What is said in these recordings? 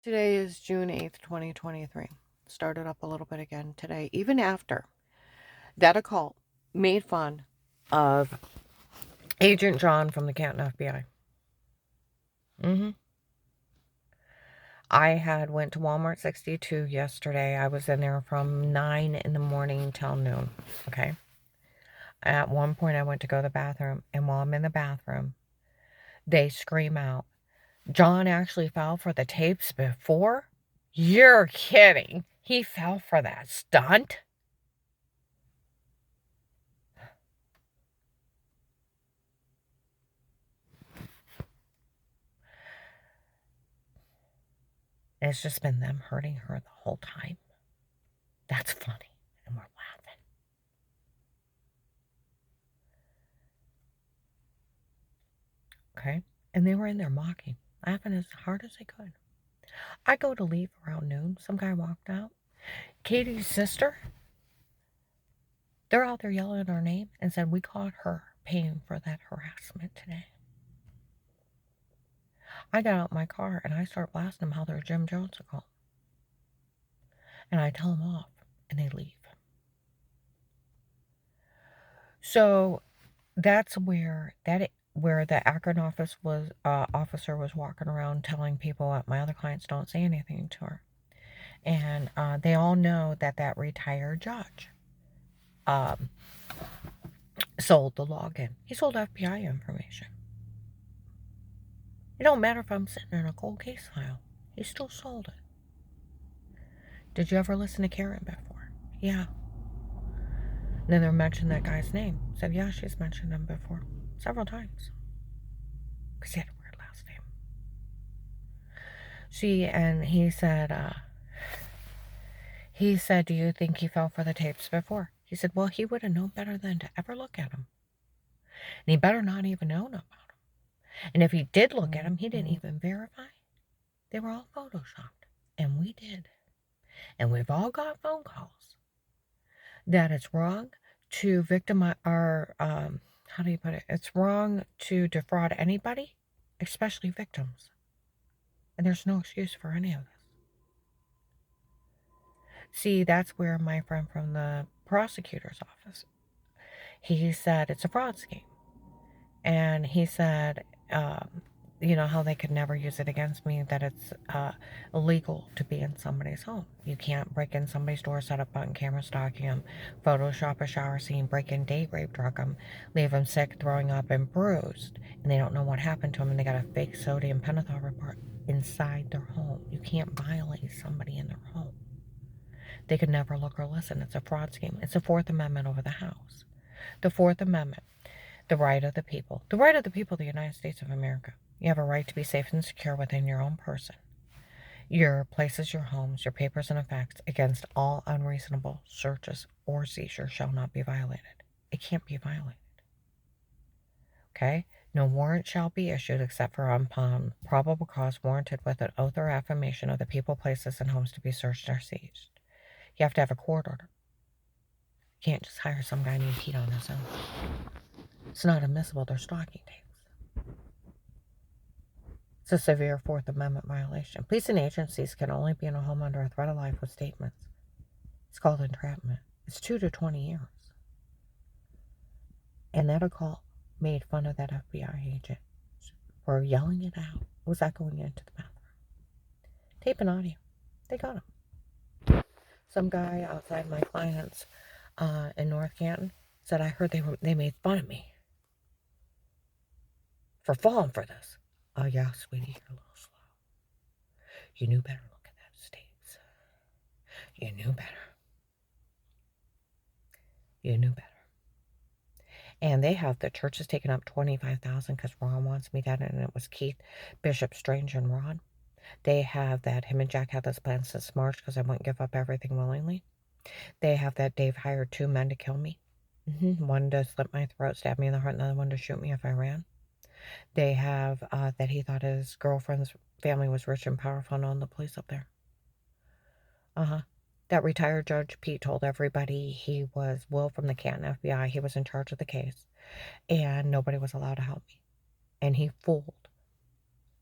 Today is June 8th, 2023. Started up a little bit again today, even after that occult made fun of Agent John from the Canton FBI. I had went to Walmart 62 yesterday. I was in there from 9 in the morning till noon, okay? At one point, I went to go to the bathroom, and while I'm in the bathroom, they scream out, "John actually fell for the tapes before? You're kidding. He fell for that stunt?" And it's just been them hurting her the whole time. That's funny. And we're laughing. Okay? And they were in there mocking, laughing as hard as they could. I go to leave around noon. Some guy walked out. Katie's sister, they're out there yelling her name and said, "We caught her paying for that harassment today." I got out my car and I start blasting them how they're Jim Jones call. And I tell them off and they leave. So that's where the Akron office was officer was walking around telling people that my other clients don't say anything to her, and they all know that retired judge um, sold the login. He sold FBI information. It don't matter if I'm sitting in a cold case file. He still sold it. Did you ever listen to Karen before? Yeah. And then they mentioned that guy's name. Said, yeah, she's mentioned him before several times. Because he had a weird last name. And he said, "Do you think he fell for the tapes before?" He said, "Well, he would have known better than to ever look at them. And he better not even known about them. And if he did look at them, he didn't even verify. They were all photoshopped. And we did. And we've all got phone calls that it's wrong to victimize our, how do you put it? It's wrong to defraud anybody, especially victims. And there's no excuse for any of this." See, that's where my friend from the prosecutor's office, he said it's a fraud scheme. And he said, how they could never use it against me, that it's illegal to be in somebody's home. You can't break in somebody's door, set up button cameras, stalking them, Photoshop a shower scene, break in, date rape, drug them, leave them sick, throwing up, and bruised, and they don't know what happened to them, and they got a fake sodium pentothal report inside their home. You can't violate somebody in their home. They could never look or listen. It's a fraud scheme. It's the Fourth Amendment over the House. The Fourth Amendment. The right of the people. The right of the people of the United States of America. You have a right to be safe and secure within your own person. Your places, your homes, your papers and effects against all unreasonable searches or seizures shall not be violated. It can't be violated. Okay? No warrant shall be issued except for upon probable cause warranted with an oath or affirmation of the people, places, and homes to be searched or seized. You have to have a court order. You can't just hire some guy named Pete on his own. It's not admissible. They're stalking tapes. It's a severe Fourth Amendment violation. Police and agencies can only be in a home under a threat of life with statements. It's called entrapment. It's 2 to 20 years. And that call made fun of that FBI agent for yelling it out. It was echoing into the bathroom. Tape and audio. They got him. Some guy outside my client's in North Canton said, "I heard they made fun of me for falling for this." "Oh, yeah, sweetie, you're a little slow. You knew better look at that tapes. You knew better. You knew better." And they have the church has taken up $25,000 because Ron wants me dead, and it was Keith, Bishop Strange, and Ron. They have that him and Jack had this plan since March because I wouldn't give up everything willingly. They have that Dave hired 2 men to kill me. One to slit my throat, stab me in the heart, and the other one to shoot me if I ran. They have that he thought his girlfriend's family was rich and powerful and owned the police up there. That retired Judge Pete told everybody he was Will from the Canton FBI. He was in charge of the case, and nobody was allowed to help me. And he fooled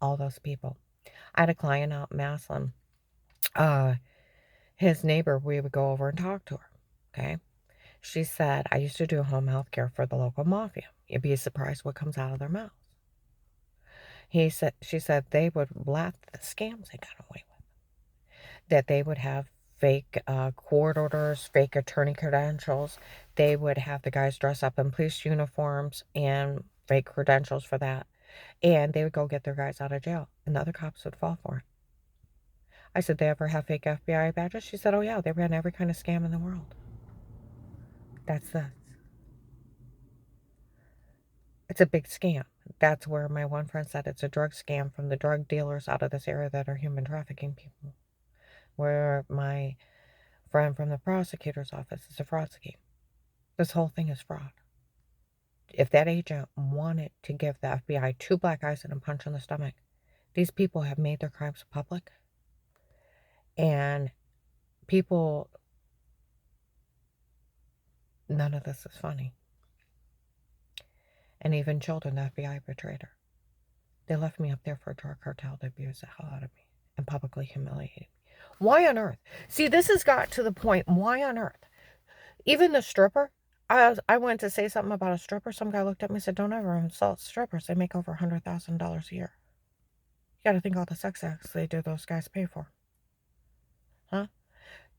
all those people. I had a client out in Maslin. His neighbor, we would go over and talk to her. Okay. She said, I used to do home health care for the local mafia. You'd be surprised what comes out of their mouths. She said they would laugh at the scams they got away with. That they would have fake court orders, fake attorney credentials. They would have the guys dress up in police uniforms and fake credentials for that. And they would go get their guys out of jail. And the other cops would fall for it. I said, they ever have fake FBI badges? She said, oh yeah, they ran every kind of scam in the world. That's this. It's a big scam. That's where my one friend said it's a drug scam from the drug dealers out of this area that are human trafficking people. Where my friend from the prosecutor's office is a fraud scheme. This whole thing is fraud. If that agent wanted to give the FBI 2 black eyes and a punch in the stomach, these people have made their crimes public. And people, none of this is funny. And even children, the FBI betrayed her. They left me up there for a drug cartel to abuse the hell out of me and publicly humiliate me. Why on earth? See, this has got to the point, why on earth? Even the stripper, I went to say something about a stripper. Some guy looked at me and said, don't ever insult strippers. They make over $100,000 a year. You got to think all the sex acts they do those guys pay for. Huh?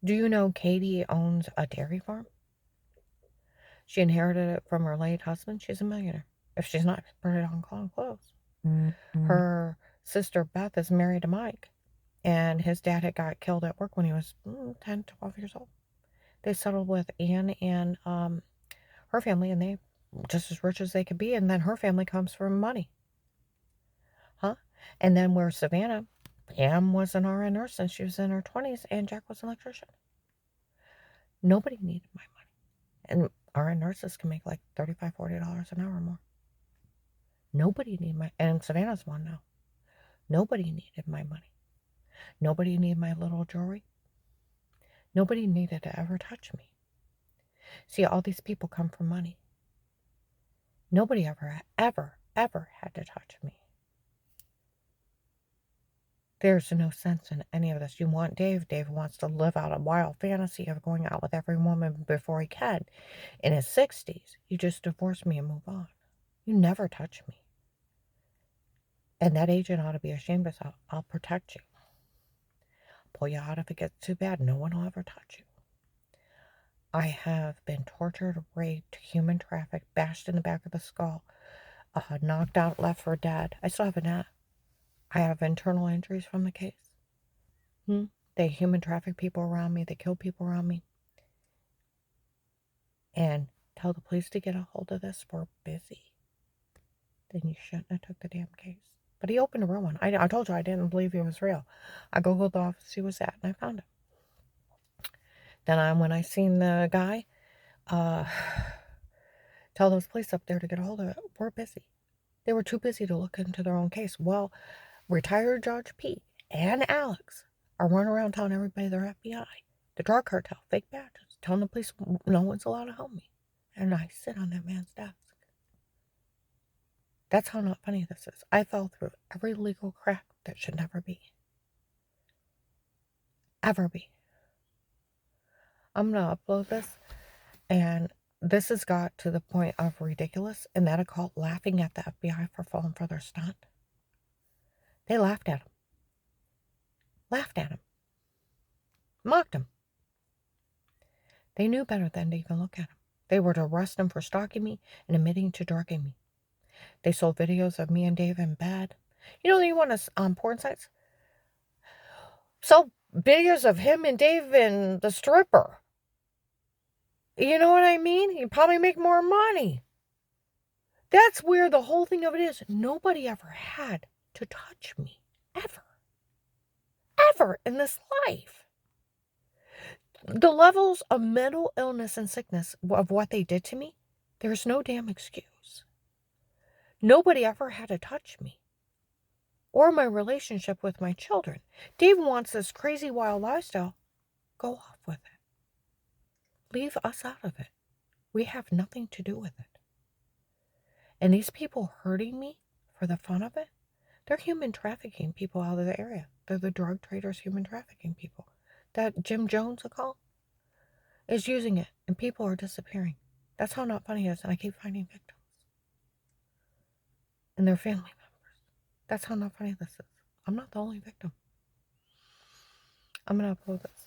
Do you know Katie owns a dairy farm? She inherited it from her late husband. She's a millionaire. If she's not, put it on clothes. Her sister Beth is married to Mike. And his dad had got killed at work when he was 10, 12 years old. They settled with Ann and her family, and they just as rich as they could be. And then her family comes from money. Huh? And then where Savannah, Pam was an RN nurse and she was in her 20s, and Jack was an electrician. Nobody needed my money. And RN nurses can make like $35, $40 an hour more. Nobody needed my, and Savannah's one now. Nobody needed my money. Nobody needed my little jewelry. Nobody needed to ever touch me. See, all these people come from money. Nobody ever had to touch me. There's no sense in any of this. You want Dave. Dave wants to live out a wild fantasy of going out with every woman before he can. In his 60s, you just divorce me and move on. You never touch me. And that agent ought to be ashamed of himself. I'll protect you. Pull you out if it gets too bad. No one will ever touch you. I have been tortured, raped, human trafficked, bashed in the back of the skull, knocked out, left for dead. I still have a net. I have internal injuries from the case. They human traffic people around me. They kill people around me. And tell the police to get a hold of this. We're busy. Then you shouldn't have took the damn case. But he opened a real one. I told you I didn't believe he was real. I googled the office he was at, and I found him. Then when I seen the guy, tell those police up there to get a hold of it. We're busy. They were too busy to look into their own case. Well, retired Judge Pete and Alex are running around telling everybody they're FBI. The drug cartel, fake badges, telling the police no one's allowed to help me. And I sit on that man's desk. That's how not funny this is. I fell through every legal crack that should never be. Ever be. I'm going to upload this, and this has got to the point of ridiculous, and that I call laughing at the FBI for falling for their stunt. They laughed at him. Laughed at him. Mocked him. They knew better than to even look at him. They were to arrest him for stalking me and admitting to drugging me. They sold videos of me and Dave in bed. You know, you want to on porn sites? Sold videos of him and Dave and the stripper. You know what I mean? You probably make more money. That's where the whole thing of it is. Nobody ever had to touch me. Ever. Ever in this life. The levels of mental illness and sickness of what they did to me, there's no damn excuse. Nobody ever had to touch me. Or my relationship with my children. Dave wants this crazy wild lifestyle. Go off with it. Leave us out of it. We have nothing to do with it. And these people hurting me for the fun of it, They're human trafficking people out of the area. They're the drug traders, human trafficking people. That Jim Jones account is using it, and people are disappearing. That's how not funny it is, and I keep finding victims and their family members. That's how not funny this is. I'm not the only victim. I'm gonna upload this.